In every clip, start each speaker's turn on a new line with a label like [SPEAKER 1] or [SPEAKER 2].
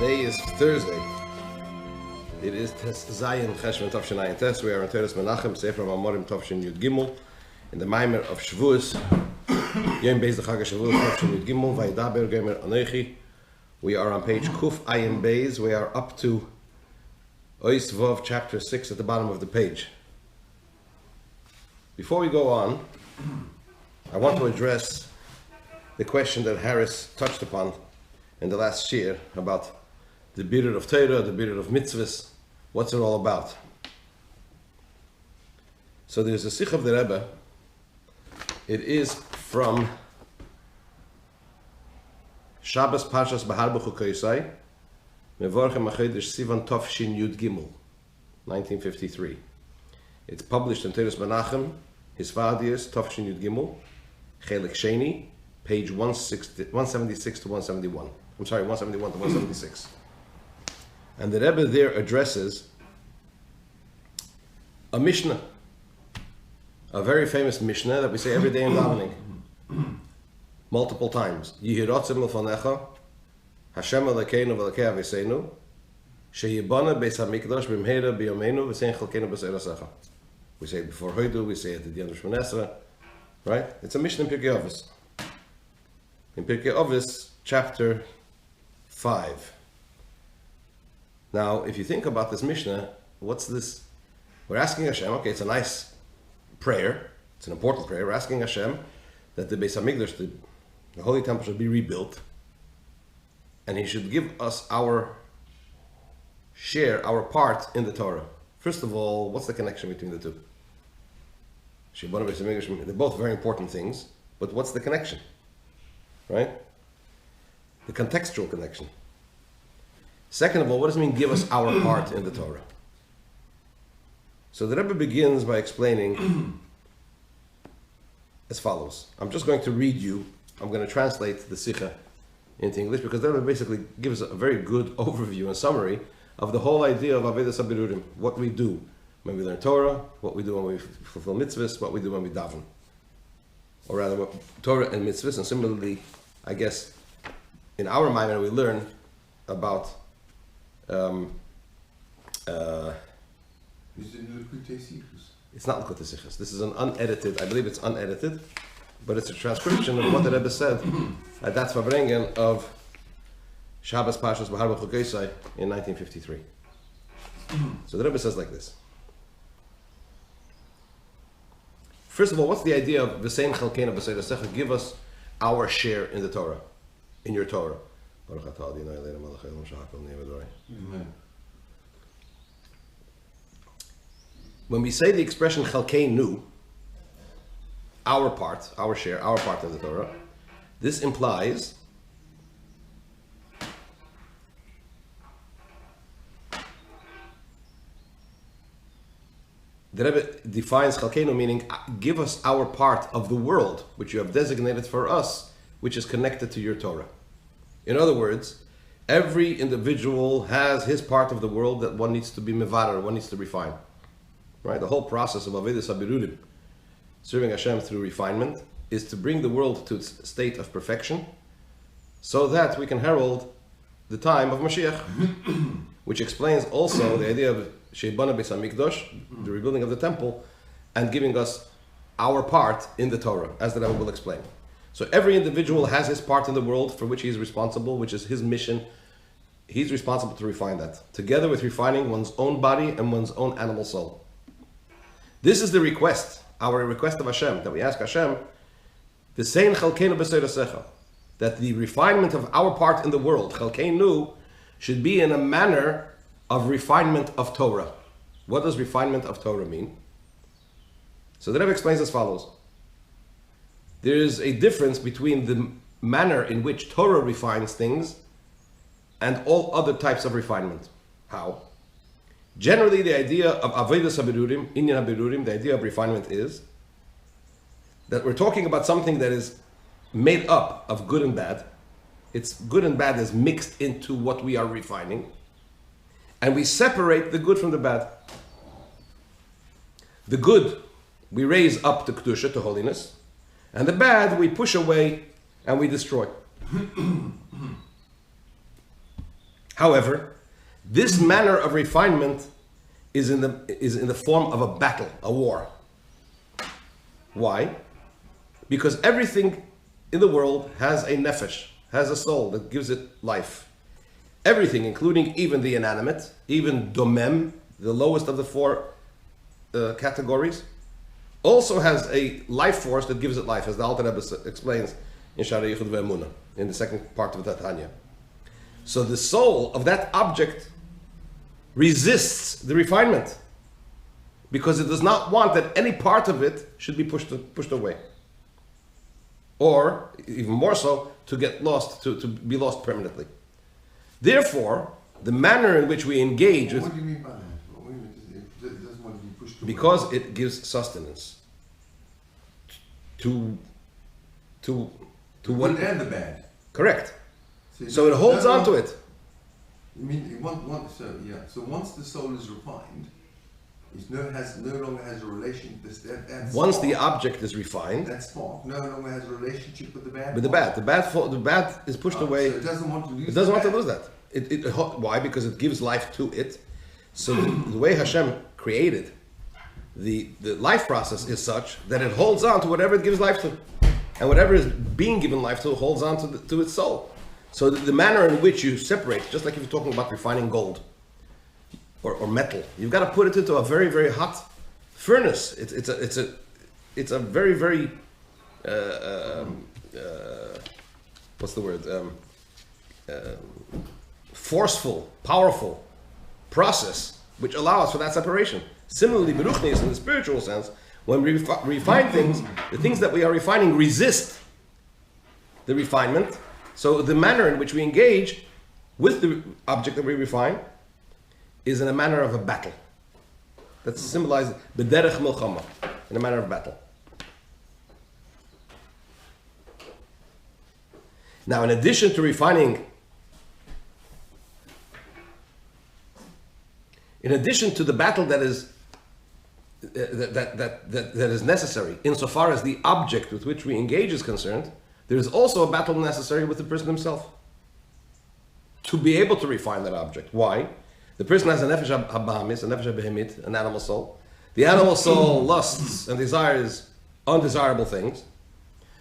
[SPEAKER 1] Today is Thursday. It is Tes Zayin Cheshvan Tavshin Ayin Tes. We are in Teres Menachem, Sefer Mamorim Tavshin Yud Gimel, in the Mamar of Shavuos. Yom Beis the Chag Shavuos Tavshin Yud Gimel, Vayedaber Gomer Anochi. We are on page Kuf Ayin Beis. We are up to Ois Vov, chapter 6, at the bottom of the page. Before we go on, I want to address the question that Harris touched upon in the last shiur about the birur of Torah, the birur of mitzvahs. What's it all about? So there's a sikh of the Rebbe. It is from Shabbos Parshas Bahar B'Chukosai, Mevorchem Achodesh Sivan Tavshin Yud Gimel, 1953. It's published in Teres Menachem, his Vadius, Tavshin Yud Gimel, Chelik Sheni, page 176 to 171. I'm sorry, 171 to 176. And the Rebbe there addresses a Mishnah, a very famous Mishnah that we say every day in davening, multiple times. Yihiratzim l'fanecha, Hashem Elokeinu v'Elokei Aviseinu, sheyibana beis hamikdash b'mheira b'yomeinu v'sein chalkeinu b'seirasecha. We say it before Hoidu, we say it at the end of Shemon Esrei, right? It's a Mishnah in Pirkei Avos. In Pirkei Avos, chapter 5. Now, if you think about this Mishnah, what's this? We're asking Hashem, okay, it's a nice prayer, it's an important prayer. We're asking Hashem that the Beis Hamikdash, the Holy Temple, should be rebuilt, and He should give us our share, our part in the Torah. First of all, what's the connection between the two? They're both very important things, but what's the connection? Right? The contextual connection. Second of all, what does it mean, give us our part in the Torah? So the Rebbe begins by explaining as follows. I'm just going to read you, I'm going to translate the Sikha into English, because the Rebbe basically gives a very good overview and summary of the whole idea of Avodas HaBirurim, what we do when we learn Torah, what we do when we fulfill mitzvahs, what we do when we daven. Or rather, Torah and mitzvahs, and similarly, I guess, in our mind, we learn about it's not Likutei Sichos. This is an unedited, I believe it's unedited, but it's a transcription of what the Rebbe said at that Fabrengen of Shabbos Parshas Bahar B'Chukosai in 1953. So the Rebbe says like this. First of all, what's the idea of V'sein chalkeinu b'seirasecha? Give us our share in the Torah, in your Torah. Amen. When we say the expression chalkeinu, our part, our share, our part of the Torah, this implies the Rebbe defines chalkeinu meaning give us our part of the world which you have designated for us, which is connected to your Torah. In other words, every individual has his part of the world that one needs to be mevarer, one needs to refine. Right? The whole process of Avodas HaBirurim, serving Hashem through refinement, is to bring the world to its state of perfection, so that we can herald the time of Mashiach, which explains also the idea of Sheibana Beis Hamikdash, the rebuilding of the temple, and giving us our part in the Torah, as the Rebbe will explain. So every individual has his part in the world for which he is responsible, which is his mission. He's responsible to refine that, together with refining one's own body and one's own animal soul. This is the request, our request of Hashem, that we ask Hashem, V'sein chalkeinu b'seirasecha, that the refinement of our part in the world, chalkeinu, should be in a manner of refinement of Torah. What does refinement of Torah mean? So the Rebbe explains as follows. There is a difference between the manner in which Torah refines things and all other types of refinement. How? Generally, the idea of Avodas HaBirurim, Inyan HaBirurim, the idea of refinement is that we're talking about something that is made up of good and bad. It's good and bad is mixed into what we are refining, and we separate the good from the bad. The good we raise up to Kedusha, to holiness, and the bad we push away and we destroy. However, this manner of refinement is in the form of a battle, a war. Why? Because everything in the world has a nefesh, has a soul that gives it life. Everything, including even the inanimate, even domem, the lowest of the four categories, also has a life force that gives it life, as the Alter Rebbe explains in Shavuos Ve'emunah, in the second part of the Tanya. So the soul of that object resists the refinement because it does not want that any part of it should be pushed away, or even more so, to get lost, to be lost permanently. Therefore, the manner in which we engage with,
[SPEAKER 2] what do you mean by that? It doesn't want to be pushed away.
[SPEAKER 1] Because it gives sustenance to
[SPEAKER 2] The
[SPEAKER 1] one
[SPEAKER 2] good and the bad.
[SPEAKER 1] Correct.
[SPEAKER 2] So
[SPEAKER 1] it holds on to it.
[SPEAKER 2] You mean so once the soul is refined, it no longer has a relation. That
[SPEAKER 1] Once
[SPEAKER 2] spark,
[SPEAKER 1] the object is refined,
[SPEAKER 2] that spark no longer has a relationship with the bad.
[SPEAKER 1] with the bad is pushed away.
[SPEAKER 2] So it doesn't want to lose.
[SPEAKER 1] It doesn't want to lose that. Why? Because it gives life to it. So the way Hashem created the life process is such that it holds on to whatever it gives life to, and whatever is being given life to holds on to its soul. So the manner in which you separate, just like if you're talking about refining gold or metal, you've got to put it into a very, very hot furnace. It's a very, very what's the word? Forceful, powerful process which allows for that separation. Similarly, beruchnius in the spiritual sense, when we refine things, the things that we are refining resist the refinement. So the manner in which we engage with the object that we refine is in a manner of a battle. That's symbolized b'derech milchama, in a manner of battle. Now, in addition to refining, in addition to the battle that is that is necessary, insofar as the object with which we engage is concerned, there is also a battle necessary with the person himself to be able to refine that object. Why? The person has a nefesh habahamis, a nefesh habehemit, an animal soul. The animal soul lusts and desires undesirable things.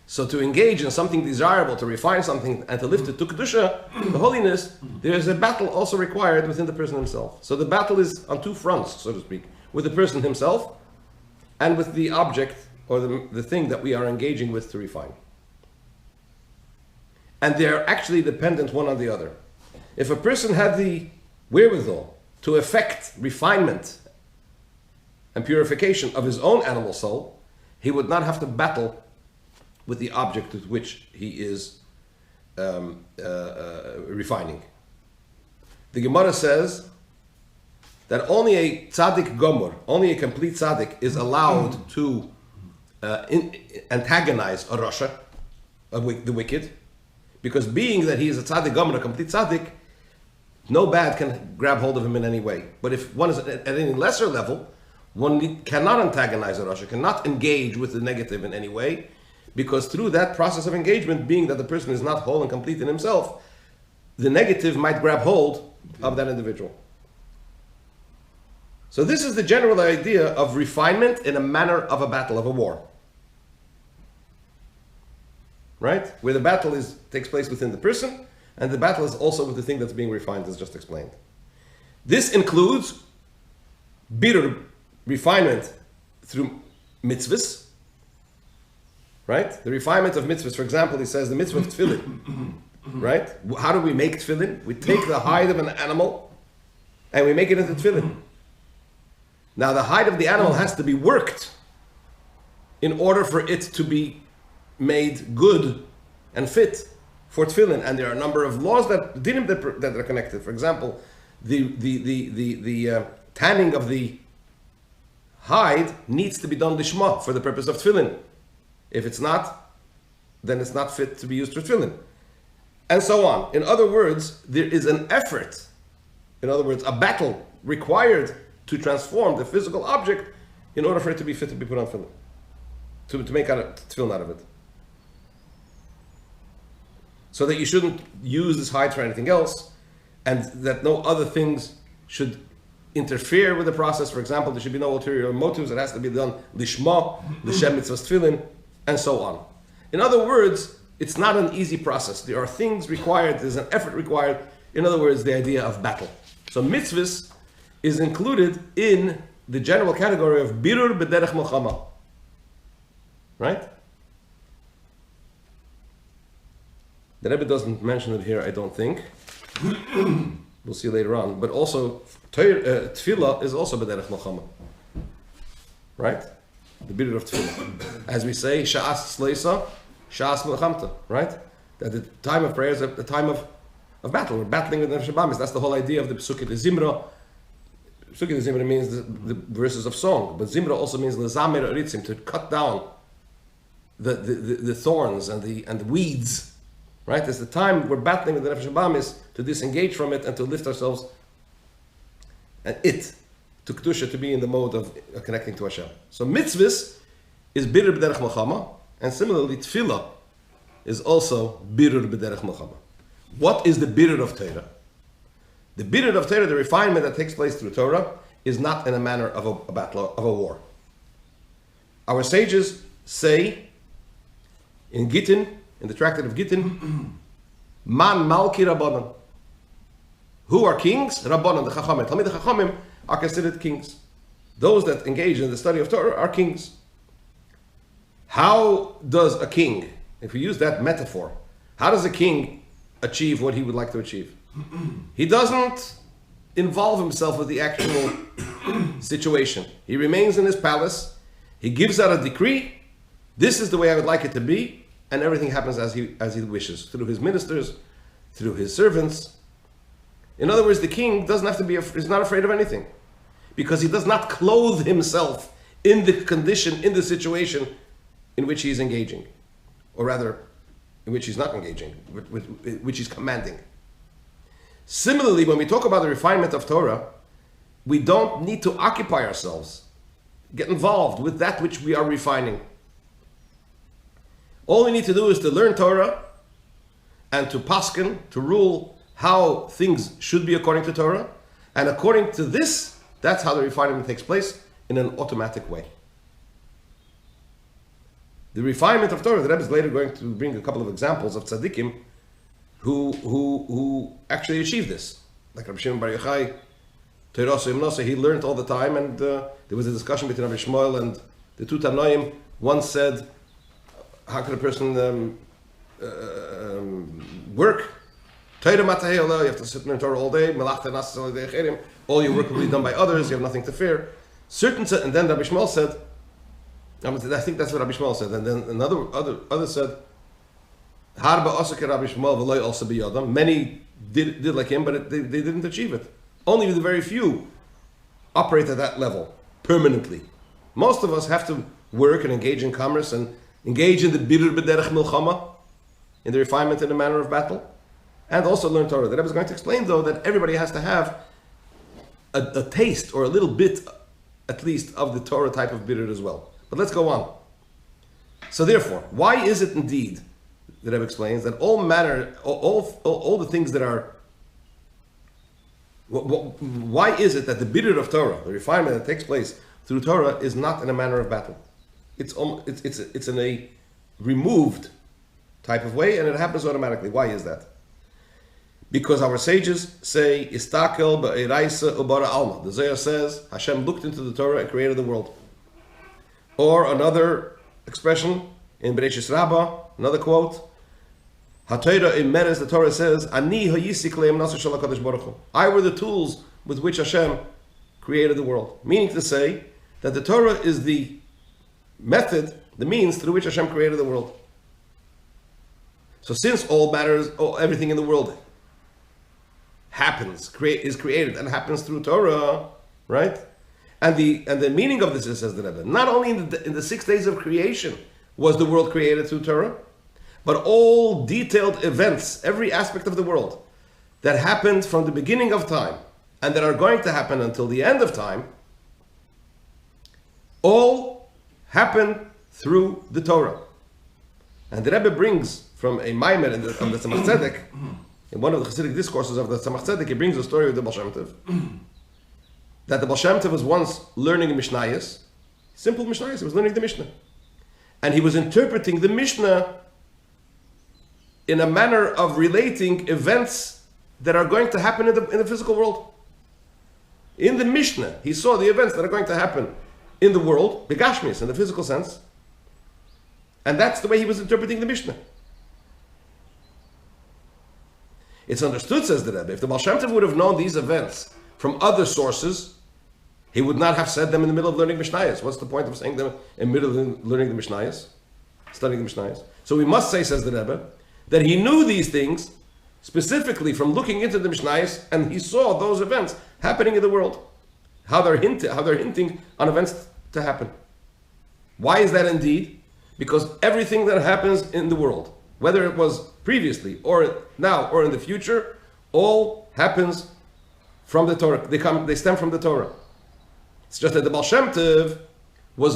[SPEAKER 1] So to engage in something desirable, to refine something, and to lift it to kedusha, the holiness, there is a battle also required within the person himself. So the battle is on two fronts, so to speak, with the person himself and with the object or the thing that we are engaging with to refine. And they are actually dependent one on the other. If a person had the wherewithal to effect refinement and purification of his own animal soul, he would not have to battle with the object with which he is refining. The Gemara says that only a tzaddik gomer, only a complete tzaddik, is allowed to antagonize a rasha, the wicked, because being that he is a tzaddik gomer, a complete tzaddik, no bad can grab hold of him in any way. But if one is at any lesser level, one cannot antagonize a rasha, cannot engage with the negative in any way, because through that process of engagement, being that the person is not whole and complete in himself, the negative might grab hold of that individual. So this is the general idea of refinement in a manner of a battle, of a war. Right? Where the battle takes place within the person, and the battle is also with the thing that's being refined, as just explained. This includes birur, refinement through mitzvahs, right? The refinement of mitzvahs. For example, he says the mitzvah of tefillin, right? How do we make tefillin? We take the hide of an animal and we make it into tefillin. Now the hide of the animal has to be worked in order for it to be made good and fit for tefillin. And there are a number of laws that are connected. For example, the tanning of the hide needs to be done lishma, for the purpose of tefillin. If it's not, then it's not fit to be used for tefillin. And so on. In other words, there is an effort, in other words, a battle required to transform the physical object in order for it to be fit to be put on tefillin, to make tefillin out of it. So that you shouldn't use this hide for anything else, and that no other things should interfere with the process. For example, there should be no ulterior motives. It has to be done lishma, l'shem mitzvahs tefillin, and so on. In other words, it's not an easy process. There are things required. There's an effort required. In other words, the idea of battle. So mitzvahs is included in the general category of birur b'derech milchama. Right? The Rebbe doesn't mention it here, I don't think. We'll see later on. But also, tefillah is also b'derech milchama. Right? The birur of tefillah. As we say, sha'as sleisa, sha'as milchamta. Right? That the time of prayer is the time of battle. We're battling with nefesh habamis. That's the whole idea of the Pesukei de Zimra. Pesukei de Zimra means the verses of song. But Zimra also means lezamer aritzim, to cut down the thorns and the weeds. Right? It's the time we're battling with the nefesh habamis to disengage from it and to lift ourselves and to kedusha, to be in the mode of connecting to Hashem. So mitzvahs is birur b'derech milchama, and similarly tefillah is also birur b'derech milchama. What is the birur of Torah? The birur of Torah, the refinement that takes place through Torah, is not in a manner of a battle, of a war. Our sages say in Gittin, in the tractate of Gittin, Man Malki Rabbanan. Who are kings? Rabbanan, the Chachamim. Talmid the Chachamim are considered kings. Those that engage in the study of Torah are kings. How does a king, if we use that metaphor, how does a king achieve what he would like to achieve? He doesn't involve himself with the actual situation. He remains in his palace. He gives out a decree. This is the way I would like it to be, and everything happens as he wishes, through his ministers, through his servants. In other words, the king doesn't have to be, is not afraid of anything, because he does not clothe himself in the condition, in the situation in which he is engaging, or rather, in which he's not engaging, which he's commanding. Similarly, when we talk about the refinement of Torah, we don't need to occupy ourselves, get involved with that which we are refining. All we need to do is to learn Torah and to paskin, to rule how things should be according to Torah. And according to this, that's how the refinement takes place in an automatic way. The refinement of Torah, the Rebbe is later going to bring a couple of examples of tzaddikim who actually achieved this. Like Rabbi Shimon Bar Yochai, Torah Imnosa, he learned all the time, and there was a discussion between Rabbi Shmuel and the two Tanoim. One said, how can a person work? Torah matahei, you have to sit in Torah all day. All your work will be done by others. You have nothing to fear. And then Rabbi Shmuel said, I think that's what Rabbi Shmuel said. And then other said, Harba osake Rabbi Shmuel v'loy also biyadam. Many did like him, but they didn't achieve it. Only the very few operate at that level permanently. Most of us have to work and engage in commerce and engage in the birur b'derech milchama, in the refinement in the manner of battle, and also learn Torah. The Rebbe is going to explain, though, that everybody has to have a taste or a little bit, at least, of the Torah type of birur as well. But let's go on. So therefore, why is it indeed, the Rebbe explains, that all the things that are, why is it that the birur of Torah, the refinement that takes place through Torah, is not in a manner of battle? It's in a removed type of way, and it happens automatically. Why is that? Because our sages say, Istakel ba'iraisa ubara alma. The Zohar says, Hashem looked into the Torah and created the world. Or another expression in Bereshis Rabbah, another quote, HaTorah in Meres, the Torah says, Ani hayisik le'em nasu shel HaKadosh Baruch Hu. I were the tools with which Hashem created the world. Meaning to say that the Torah is the method, the means through which Hashem created the world. So since all matters, everything in the world is created and happens through Torah, right? And the meaning of this is, says the Rebbe, not only in the 6 days of creation was the world created through Torah, but all detailed events, every aspect of the world that happened from the beginning of time and that are going to happen until the end of time, all happen through the Torah. And the Rebbe brings from a Maimer on the Tzemach Tzedek in one of the Hasidic discourses of the Tzemach Tzedek, he brings the story of the Baal Shem Tov. That the Baal Shem Tov was once learning Mishnayos, simple Mishnayos, he was learning the Mishnah. And he was interpreting the Mishnah in a manner of relating events that are going to happen in the physical world. In the Mishnah, he saw the events that are going to happen in the world, the Gashmis, in the physical sense. And that's the way he was interpreting the Mishnah. It's understood, says the Rebbe, if the Baal Shem Tov would have known these events from other sources, he would not have said them in the middle of learning Mishnayos. What's the point of saying them in the middle of learning the Mishnayos? Studying the Mishnayos. So we must say, says the Rebbe, that he knew these things specifically from looking into the Mishnayos, and he saw those events happening in the world. How they're hinting on events to happen. Why is that indeed? Because everything that happens in the world, whether it was previously or now or in the future, all happens from the Torah. They stem from the Torah. It's just that the Baal Shem Tov was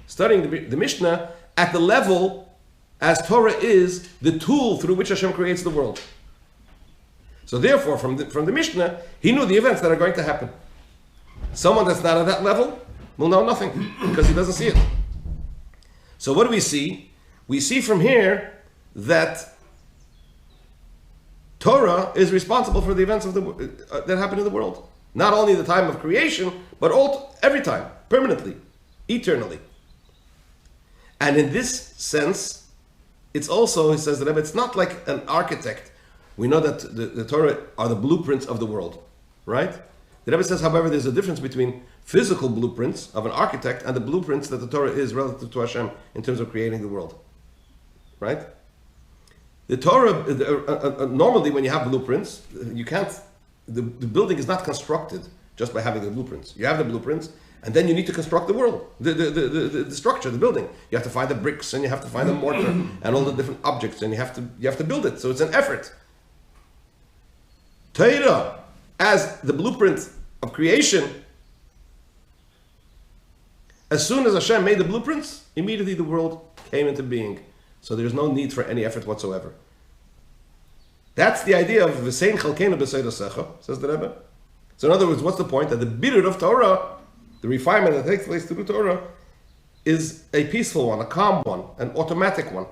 [SPEAKER 1] studying the Mishnah at the level as Torah is the tool through which Hashem creates the world. So therefore, from the Mishnah, he knew the events that are going to happen. Someone that's not at that level will know nothing because he doesn't see it. So what do we see? We see from here that Torah is responsible for the events that happen in the world. Not only the time of creation, but every time, permanently, eternally. And in this sense, it's also, he says, that it's not like an architect. We know that the Torah are the blueprints of the world, right? The Rebbe says, however, there's a difference between physical blueprints of an architect and the blueprints that the Torah is relative to Hashem in terms of creating the world, right? The Torah, normally when you have blueprints, you can't, the building is not constructed just by having the blueprints. You have the blueprints, and then you need to construct the world, the structure, the building. You have to find the bricks, and you have to find the mortar, and all the different objects, and you have to build it. So it's an effort. Torah, as the blueprint of creation, as soon as Hashem made the blueprints, immediately the world came into being. So there's no need for any effort whatsoever. That's the idea of V'sein chalkeinu b'seidosecha, says the Rebbe. So in other words, what's the point? That the birur of Torah, the refinement that takes place through Torah, is a peaceful one, a calm one, an automatic one.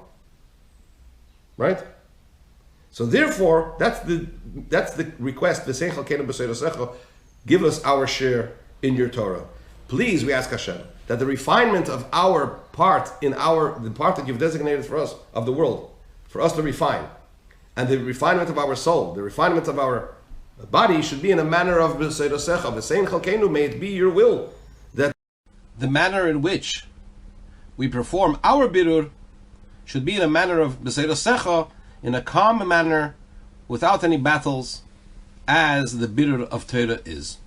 [SPEAKER 1] Right? So therefore, that's the request, V'sein chalkeinu b'seidosecha, give us our share in your Torah. Please, we ask Hashem, that the refinement of our part the part that you've designated for us, of the world, for us to refine, and the refinement of our soul, the refinement of our body should be in a manner of b'seidosecha, v'sein chalkeinu, may it be your will, that the manner in which we perform our birur should be in a manner of b'seidosecha, in a calm manner, without any battles, as the birur of Torah is.